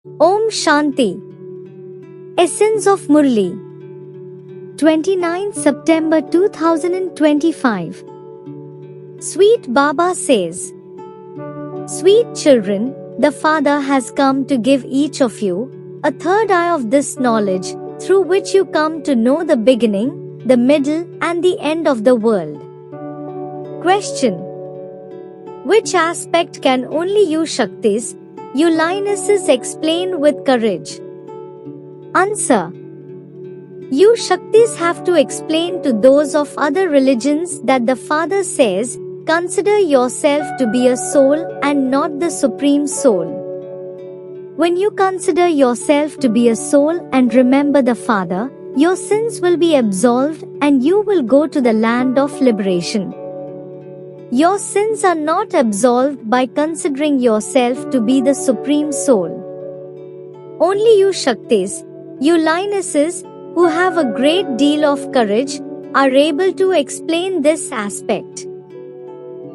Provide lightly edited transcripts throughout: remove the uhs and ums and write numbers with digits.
Om Shanti. Essence of Murli. 29 September 2025. Sweet Baba says, Sweet children, the Father has come to give each of you a third eye of this knowledge, through which you come to know the beginning, the middle, and the end of the world. Question: which aspect can only you Shaktis, you lionesses, explain with courage? Answer: you Shaktis have to explain to those of other religions that the Father says, consider yourself to be a soul and not the Supreme Soul. When you consider yourself to be a soul and remember the Father, your sins will be absolved and you will go to the land of liberation. Your sins are not absolved by considering yourself to be the Supreme Soul. Only you Shaktis, you lionesses, who have a great deal of courage, are able to explain this aspect.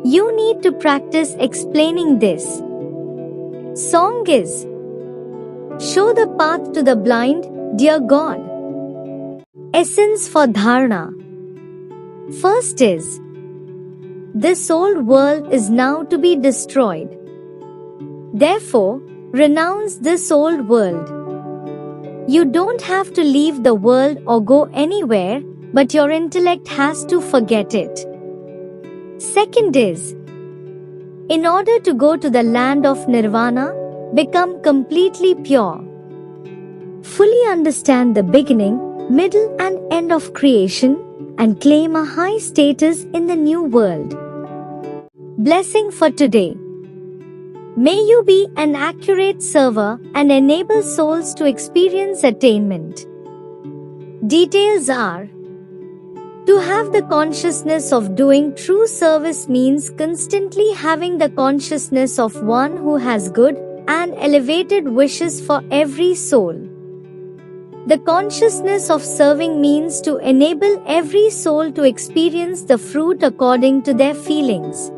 You need to practice explaining this. Song is: show the path to the blind, dear God. Essence for Dharana. First is: this old world is now to be destroyed. Therefore, renounce this old world. You don't have to leave the world or go anywhere, but your intellect has to forget it. Second is: in order to go to the land of Nirvana, become completely pure. Fully understand the beginning, middle, and end of creation, and claim a high status in the new world. Blessing for today. May you be an accurate server and enable souls to experience attainment. Details are: to have the consciousness of doing true service means constantly having the consciousness of one who has good and elevated wishes for every soul. The consciousness of serving means to enable every soul to experience the fruit according to their feelings.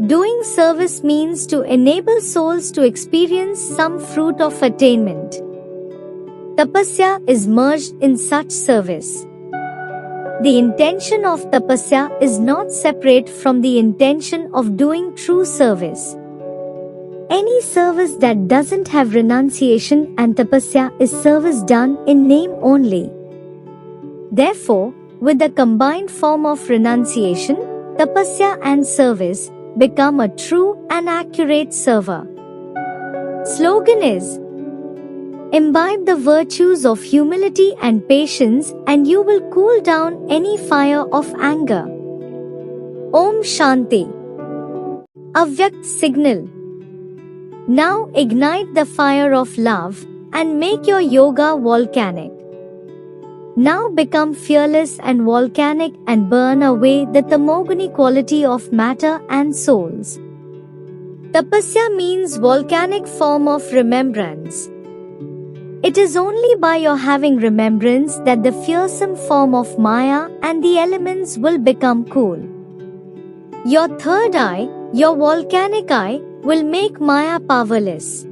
Doing service means to enable souls to experience some fruit of attainment. Tapasya is merged in such service. The intention of tapasya is not separate from the intention of doing true service. Any service that doesn't have renunciation and tapasya is service done in name only. Therefore, with the combined form of renunciation, tapasya and service, become a true and accurate server. Slogan is: imbibe the virtues of humility and patience and you will cool down any fire of anger. Om Shanti. Avyakt signal. Now ignite the fire of love and make your yoga volcanic. Now become fearless and volcanic and burn away the tamoguni quality of matter and souls. Tapasya means volcanic form of remembrance. It is only by your having remembrance that the fearsome form of Maya and the elements will become cool. Your third eye, your volcanic eye, will make Maya powerless.